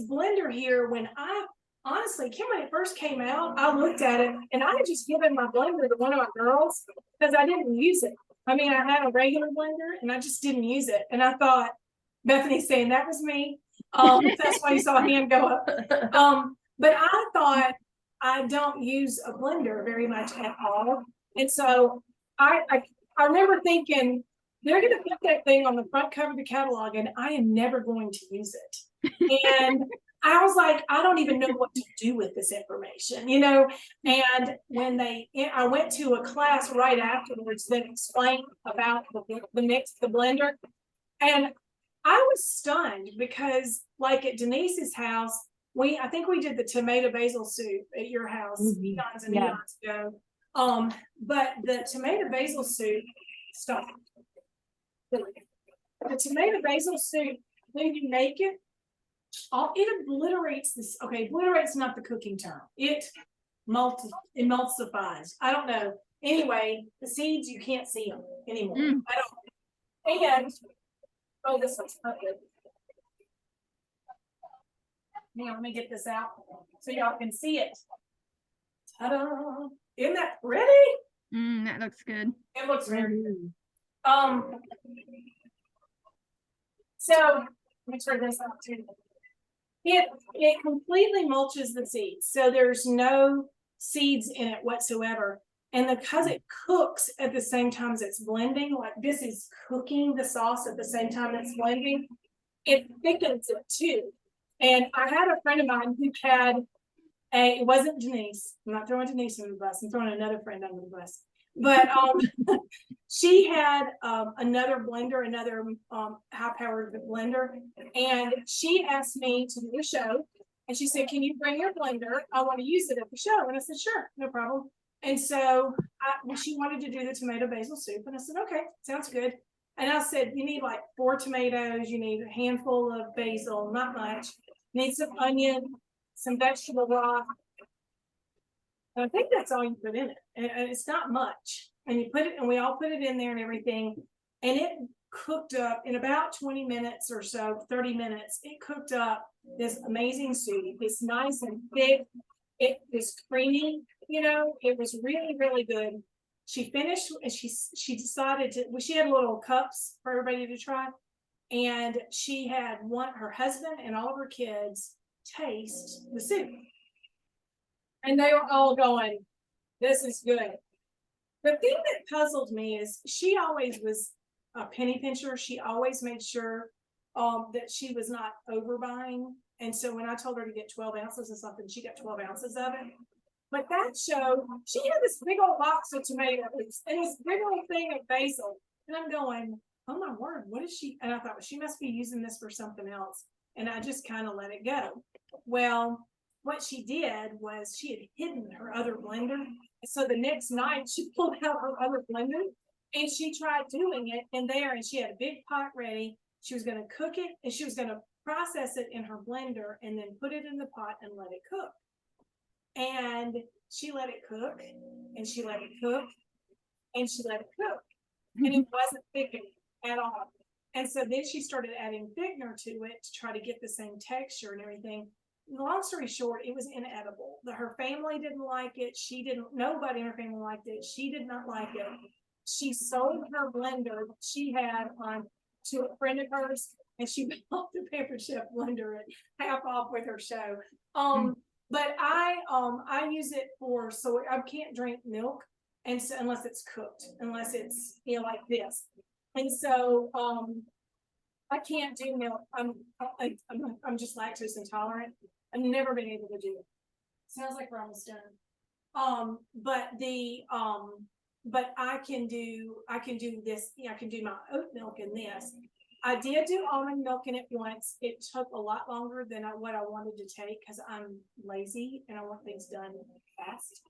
blender here, when it first came out, I looked at it and I had just given my blender to one of my girls because I didn't use it. I mean, I had a regular blender and I just didn't use it. And I thought, Bethany's saying that was me. That's why you saw a hand go up. But I thought I don't use a blender very much at all. And so I remember thinking, they're going to put that thing on the front cover of the catalog and I am never going to use it. And I was like, I don't even know what to do with this information, and when I went to a class right afterwards that explained about the blender, and I was stunned because like at Denise's house, I think we did the tomato basil soup at your house eons and eons ago. But the tomato basil soup stopped. The tomato basil soup, when you make it, it obliterates this. Okay, obliterates not the cooking term. It emulsifies. I don't know. Anyway, the seeds, you can't see them anymore. I don't. And Oh, this looks perfect. Now let me get this out so y'all can see it. Ta-da! Isn't that pretty? That looks good. It looks very good. So let me turn this out too. It completely mulches the seeds, so there's no seeds in it whatsoever. And because it cooks at the same time as it's blending, like this is cooking the sauce at the same time it's blending, it thickens it too. And I had a friend of mine who had it wasn't Denise. I'm not throwing Denise under the bus. I'm throwing another friend under the bus. But she had another blender, another high-powered blender, and she asked me to do a show. And she said, "Can you bring your blender? I want to use it at the show." And I said, "Sure, no problem." And so she wanted to do the tomato basil soup, and I said, "Okay, sounds good." And I said, "You need like 4 tomatoes. You need a handful of basil, not much. You need some onion, some vegetable broth." And I think that's all you put in it. And it's not much. And you put it, and we all put it in there and everything. And it cooked up in about 20 minutes or so, 30 minutes. It cooked up this amazing soup. It's nice and thick. It was creamy, you know, it was really, really good. She finished and she decided to, well, she had little cups for everybody to try. And she had her husband and all of her kids taste the soup. And they were all going, "This is good." The thing that puzzled me is she always was a penny pincher. She always made sure that she was not overbuying. And so when I told her to get 12 ounces of something, she got 12 ounces of it. But that show, she had this big old box of tomatoes and this big old thing of basil. And I'm going, "Oh my word, what is she?" And I thought, well, she must be using this for something else. And I just kind of let it go. Well, what she did was she had hidden her other blender. So the next night she pulled out her other blender and she tried doing it in there, and she had a big pot ready. She was going to cook it and she was going to process it in her blender and then put it in the pot and let it cook. And she let it cook and she let it cook and she let it cook. And it wasn't thickening at all. And so then she started adding thickener to it to try to get the same texture and everything. Long story short, it was inedible. Her family didn't like it. Nobody in her family liked it. She did not like it. She sold her blender that she had on to a friend of hers, and she bought the Pampered Chef blender at half off with her show. But I use it for, so I can't drink milk, and so unless it's cooked, unless it's, you know, like this. And so I can't do milk. I'm just lactose intolerant. I've never been able to do it. Sounds like we're almost done. But I can do this. I can do my oat milk in this. I did do almond milk in it once. It took a lot longer than what I wanted to take because I'm lazy and I want things done fast.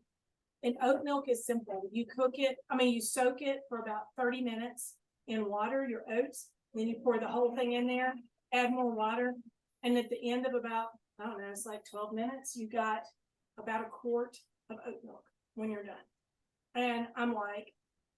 And oat milk is simple. You soak it for about 30 minutes in water, your oats. Then you pour the whole thing in there, add more water. And at the end of about, I don't know, it's like 12 minutes, you got about a quart of oat milk when you're done. And I'm like,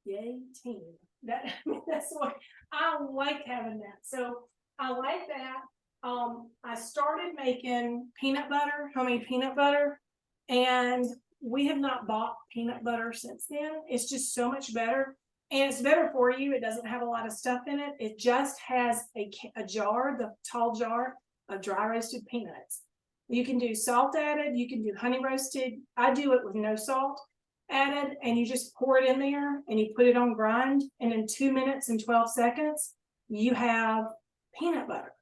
yay, team. That's what I like having that. So I like that. I started making peanut butter, homemade peanut butter, and we have not bought peanut butter since then. It's just so much better. And it's better for you. It doesn't have a lot of stuff in it. It just has a jar, the tall jar of dry roasted peanuts. You can do salt added. You can do honey roasted. I do it with no salt added, and you just pour it in there and you put it on grind. And in 2 minutes and 12 seconds, you have peanut butter.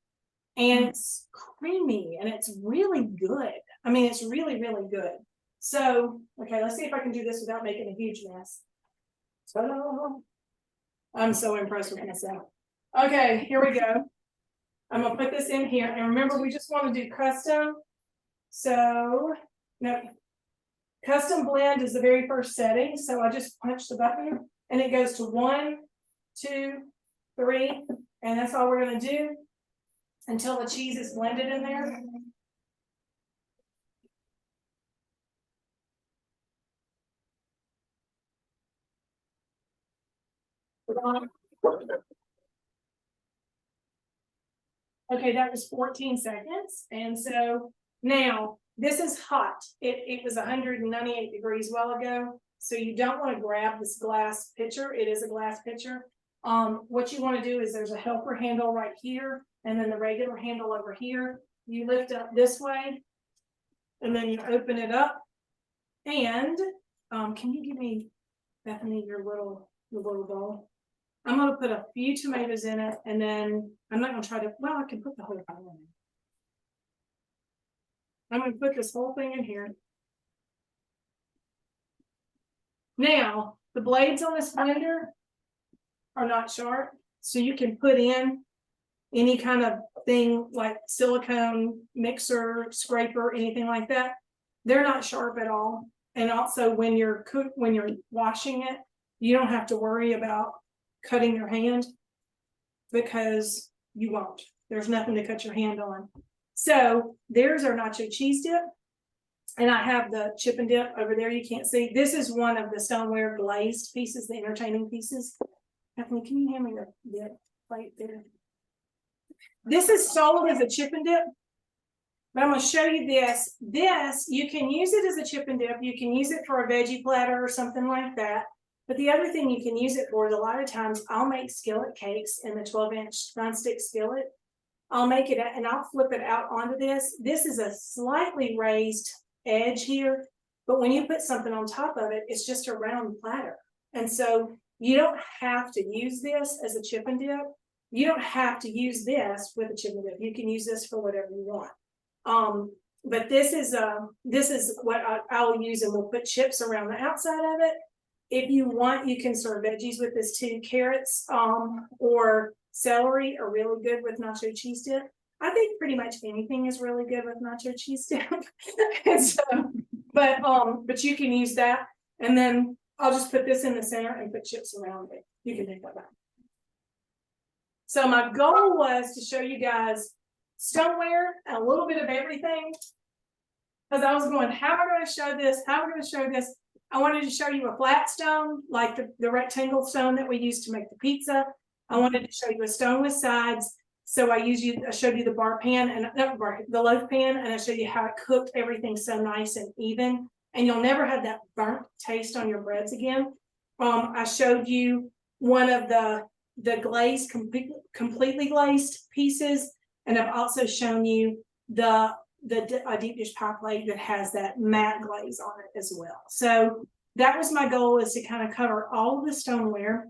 And it's creamy and it's really good. I mean, it's really, really good. So, okay, let's see if I can do this without making a huge mess. I'm so impressed with myself. Okay, here we go. I'm gonna put this in here, and remember, we just want to do custom. So, no, custom blend is the very first setting. So I just punch the button, and it goes to 1, 2, 3, and that's all we're gonna do until the cheese is blended in there. Okay, that was 14 seconds. And so now this is hot. It was 198 degrees a while ago. So you don't want to grab this glass pitcher. It is a glass pitcher. What you want to do is there's a helper handle right here, and then the regular handle over here. You lift up this way, and then you open it up. And can you give me, Bethany, your little bowl? I'm gonna put a few tomatoes in it, and then I'm not gonna try to, well, I can put the whole thing in. I'm gonna put this whole thing in here. Now, the blades on this blender are not sharp, so you can put in any kind of thing like silicone mixer, scraper, anything like that. They're not sharp at all. And also when you're washing it, you don't have to worry about cutting your hand because you won't. There's nothing to cut your hand on. So there's our nacho cheese dip. And I have the chip and dip over there. You can't see. This is one of the Stoneware glazed pieces, the entertaining pieces. Bethany, can you hand me the plate there? This is sold as a chip and dip. But I'm going to show you this. This, you can use it as a chip and dip. You can use it for a veggie platter or something like that. But the other thing you can use it for is a lot of times I'll make skillet cakes in the 12-inch nonstick skillet. I'll make it and I'll flip it out onto this. This is a slightly raised edge here, but when you put something on top of it, it's just a round platter. And so you don't have to use this as a chip and dip. You don't have to use this with a chip and dip. You can use this for whatever you want. But this is what I'll use, and we'll put chips around the outside of it. If you want, you can serve veggies with this too. Carrots or celery are really good with nacho cheese dip. I think pretty much anything is really good with nacho cheese dip. And so, but you can use that. And then I'll just put this in the center and put chips around it. You can think about that. So my goal was to show you guys stoneware and a little bit of everything. Because I was going, how am I going to show this? How am I going to show this? I wanted to show you a flat stone, like the rectangle stone that we use to make the pizza. I wanted to show you a stone with sides. So I showed you the bar pan and the loaf pan, and I showed you how it cooked everything so nice and even. And you'll never have that burnt taste on your breads again. I showed you one of the glazed, completely glazed pieces. And I've also shown you a deep dish pie plate that has that matte glaze on it as well. So that was my goal, is to kind of cover all of the stoneware.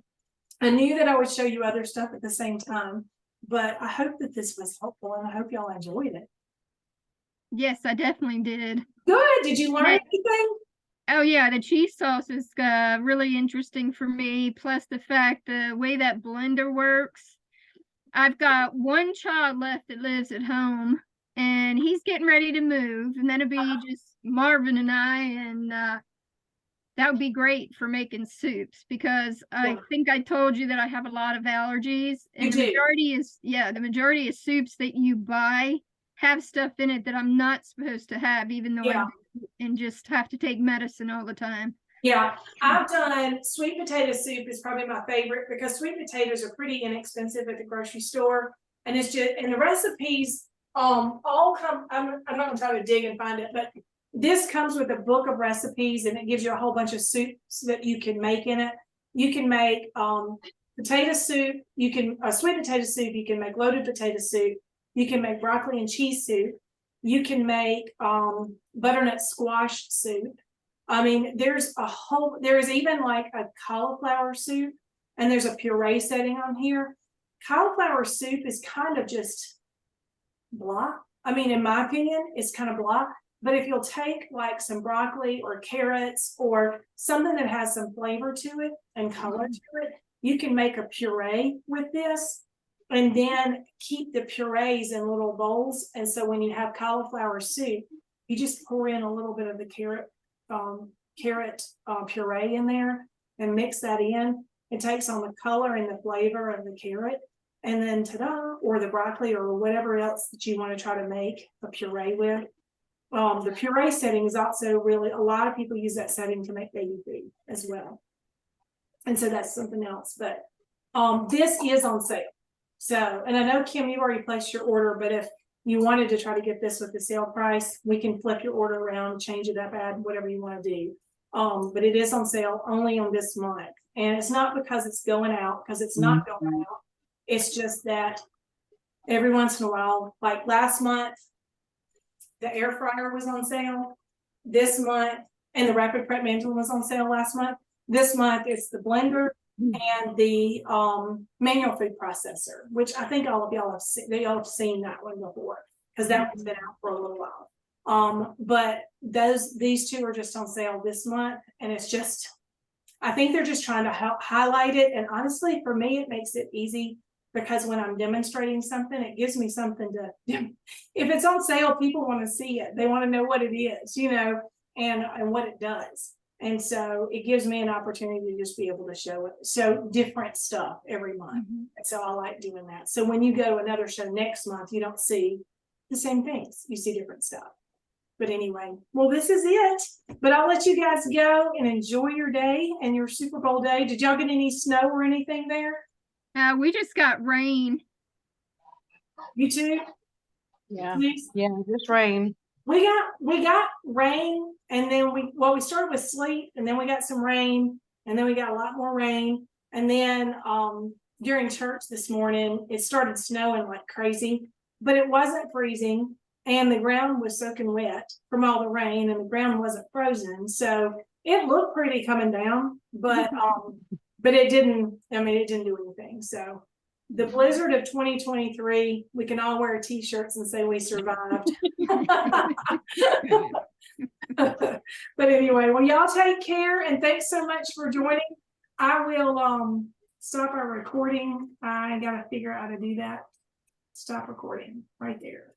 I knew that I would show you other stuff at the same time, but I hope that this was helpful, and I hope y'all enjoyed it. Yes, I definitely did. Good. Did you learn anything? Oh yeah, the cheese sauce is really interesting for me. Plus the fact the way that blender works. I've got one child left that lives at home, and he's getting ready to move, and then it'll be just Marvin and I, and that would be great for making soups, because I think I told you that I have a lot of allergies, and the majority of soups that you buy have stuff in it that I'm not supposed to have, even though and just have to take medicine all the time. Yeah, I've done sweet potato soup is probably my favorite, because sweet potatoes are pretty inexpensive at the grocery store, and it's just, and the recipes all come. I'm not gonna try to dig and find it, but this comes with a book of recipes, and it gives you a whole bunch of soups that you can make in it. You can make potato soup. You can sweet potato soup. You can make loaded potato soup. You can make broccoli and cheese soup. You can make butternut squash soup. I mean, there is even like a cauliflower soup, and there's a puree setting on here. Cauliflower soup is kind of just blah. I mean, in my opinion, it's kind of blah. But if you'll take like some broccoli or carrots or something that has some flavor to it and color to it, you can make a puree with this, and then keep the purees in little bowls. And so when you have cauliflower soup, you just pour in a little bit of the carrot puree in there and mix that in. It takes on the color and the flavor of the carrot, and then ta-da, or the broccoli or whatever else that you want to try to make a puree with. The puree setting is also really, a lot of people use that setting to make baby food as well. And so that's something else, but this is on sale. So, and I know, Kim, you already placed your order, but if you wanted to try to get this with the sale price, we can flip your order around, change it up, add whatever you want to do. But it is on sale only on this month. And it's not because it's going out, because it's not going out. It's just that every once in a while, like last month, the air fryer was on sale. This month, and the rapid prep mandolin was on sale last month. This month, it's the blender and the manual food processor, which I think all of y'all have seen. Y'all have seen that one before, because that one's been out for a little while. But these two are just on sale this month, and it's just, I think they're just trying to help highlight it. And honestly, for me, it makes it easy, because when I'm demonstrating something, it gives me something to, if it's on sale, people want to see it. They want to know what it is, you know, and what it does. And so it gives me an opportunity to just be able to show different stuff every month. And so I like doing that. So when you go to another show next month, you don't see the same things. You see different stuff. But anyway, well, this is it. But I'll let you guys go and enjoy your day and your Super Bowl day. Did y'all get any snow or anything there? We just got rain. You too? Yeah. Please? Yeah, just rain. We got rain, and then we started with sleet, and then we got some rain, and then we got a lot more rain. And then during church this morning, it started snowing like crazy, but it wasn't freezing, and the ground was soaking wet from all the rain, and the ground wasn't frozen. So it looked pretty coming down, but it didn't, it didn't do anything. So the blizzard of 2023, we can all wear t-shirts and say we survived. But anyway, well, y'all take care, and thanks so much for joining. I will stop our recording. I gotta figure out how to do that. Stop recording right there.